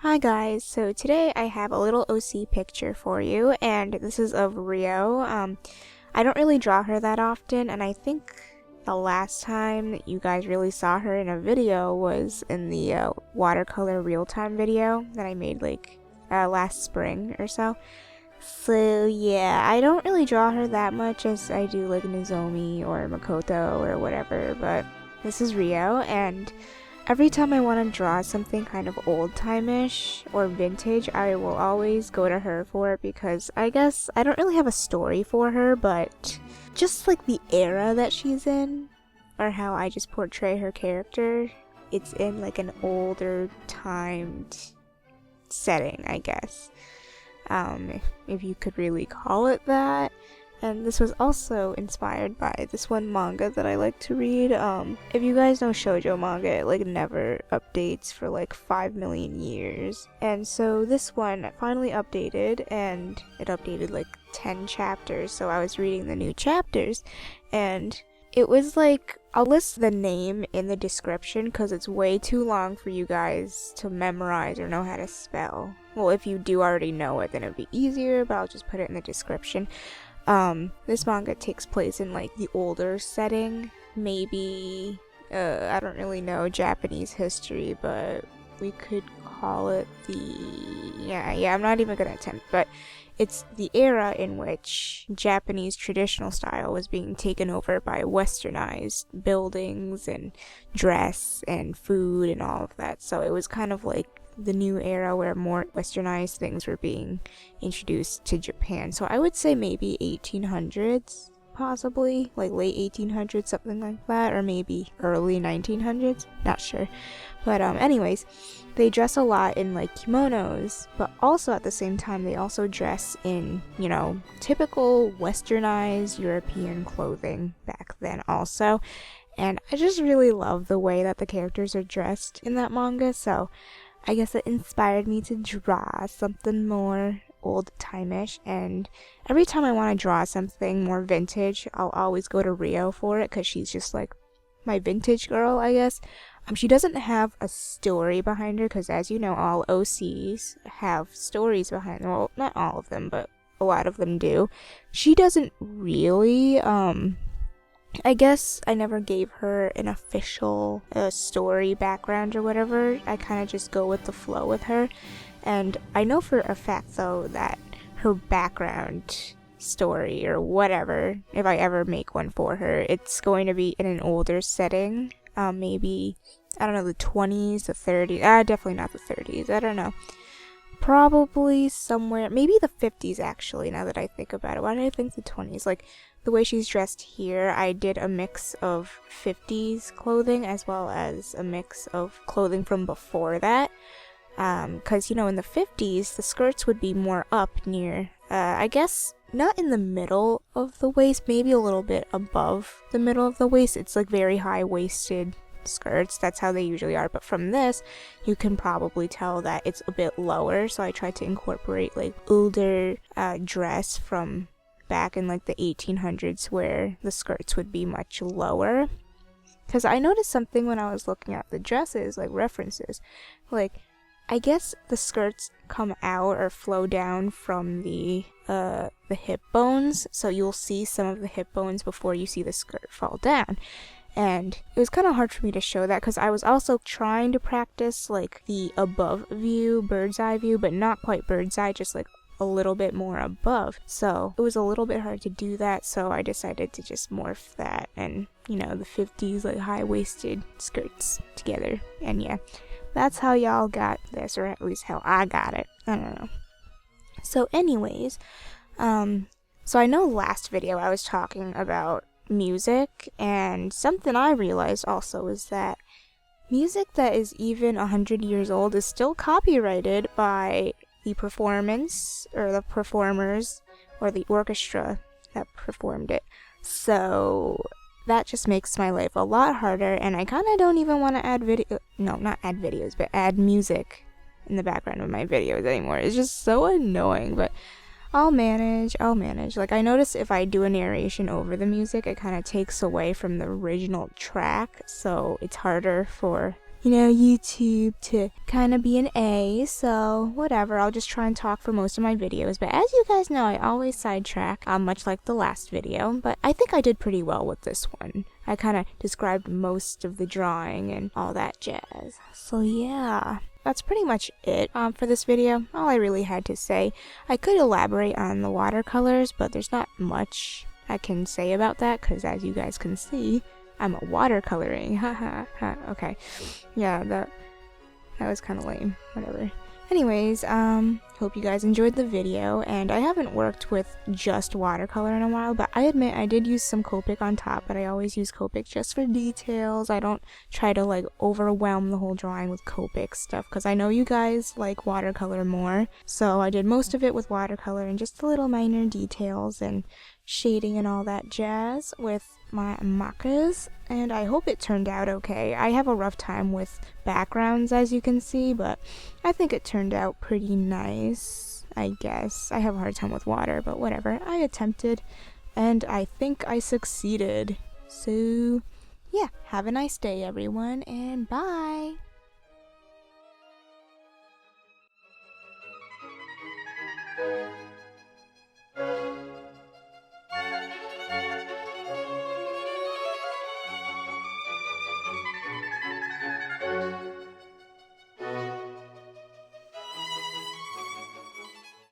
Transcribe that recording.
Hi guys, so today I have a little OC picture for you, and this is of Rio. I don't really draw her that often, and I think the last time that you guys really saw her in a video was in the watercolor real-time video that I made last spring or so. So yeah, I don't really draw her that much as I do like Nozomi or Makoto or whatever, but this is Rio, and every time I want to draw something kind of old-time-ish or vintage, I will always go to her for it because I guess I don't really have a story for her, but just like the era that she's in, or how I just portray her character, it's in like an older timed setting, I guess. If you could really call it that. And this was also inspired by this one manga that I like to read. If you guys know shoujo manga, it like never updates for like 5 million years. And so this one finally updated, and it updated like 10 chapters. So I was reading the new chapters, and it was like, I'll list the name in the description because it's way too long for you guys to memorize or know how to spell. Well, if you do already know it, then it would be easier, but I'll just put it in the description. This manga takes place in like the older setting, maybe, I don't really know Japanese history, but we could call it I'm not even gonna attempt, but it's the era in which Japanese traditional style was being taken over by westernized buildings and dress and food and all of that, so it was kind of like the new era where more westernized things were being introduced to Japan. So I would say maybe 1800s, possibly, like late 1800s, something like that, or maybe early 1900s, not sure. But anyways, they dress a lot in like kimonos, but also at the same time they also dress in, typical westernized European clothing back then also. And I just really love the way that the characters are dressed in that manga, so I guess it inspired me to draw something more old-time-ish, and every time I want to draw something more vintage, I'll always go to Rio for it because she's just like my vintage girl, I guess. She doesn't have a story behind her because, as you know, all OCs have stories behind them. Well, not all of them, but a lot of them do. She doesn't really, I guess I never gave her an official story background or whatever. I kind of just go with the flow with her. And I know for a fact, though, that her background story or whatever, if I ever make one for her, it's going to be in an older setting. Maybe, I don't know, the 20s, the 30s. Definitely not the 30s. I don't know. Probably somewhere, maybe the 50s actually, now that I think about it. Why did I think the 20s? Like, the way she's dressed here, I did a mix of 50s clothing as well as a mix of clothing from before that. Because, in the 50s, the skirts would be more up near, I guess, not in the middle of the waist, maybe a little bit above the middle of the waist. It's like very high-waisted skirts. That's how they usually are. But from this, you can probably tell that it's a bit lower. So I tried to incorporate like older dress from back in like the 1800s where the skirts would be much lower. Because I noticed something when I was looking at the dresses, like references. Like, I guess the skirts come out or flow down from the hip bones, so you'll see some of the hip bones before you see the skirt fall down. And it was kind of hard for me to show that because I was also trying to practice like the above view, bird's eye view, but not quite bird's eye, just like a little bit more above. So it was a little bit hard to do that, so I decided to just morph that and, the 50s like high-waisted skirts together. And yeah, that's how y'all got this, or at least how I got it. I don't know. So anyways, so I know last video I was talking about music, and something I realized also is that music that is even 100 years old is still copyrighted by the performance, or the performers, or the orchestra that performed it. So that just makes my life a lot harder, and I kind of don't even want to add music in the background of my videos anymore. It's just so annoying, but I'll manage. Like, I notice if I do a narration over the music, it kind of takes away from the original track, so it's harder for YouTube to kind of be an A, so whatever, I'll just try and talk for most of my videos. But as you guys know, I always sidetrack, much like the last video, but I think I did pretty well with this one. I kind of described most of the drawing and all that jazz. So yeah, that's pretty much it for this video. All I really had to say. I could elaborate on the watercolors, but there's not much I can say about that, because as you guys can see, I'm watercoloring. Haha. Okay. Yeah, that was kind of lame. Whatever. Anyways, hope you guys enjoyed the video, and I haven't worked with just watercolor in a while, but I admit I did use some Copic on top, but I always use Copic just for details. I don't try to like overwhelm the whole drawing with Copic stuff, because I know you guys like watercolor more, so I did most of it with watercolor and just the little minor details and shading and all that jazz with my macas, and I hope it turned out okay. I have a rough time with backgrounds, as you can see, but I think it turned out pretty nice, I guess. I have a hard time with water, but whatever. I attempted, and I think I succeeded. So, yeah, have a nice day, everyone, and bye!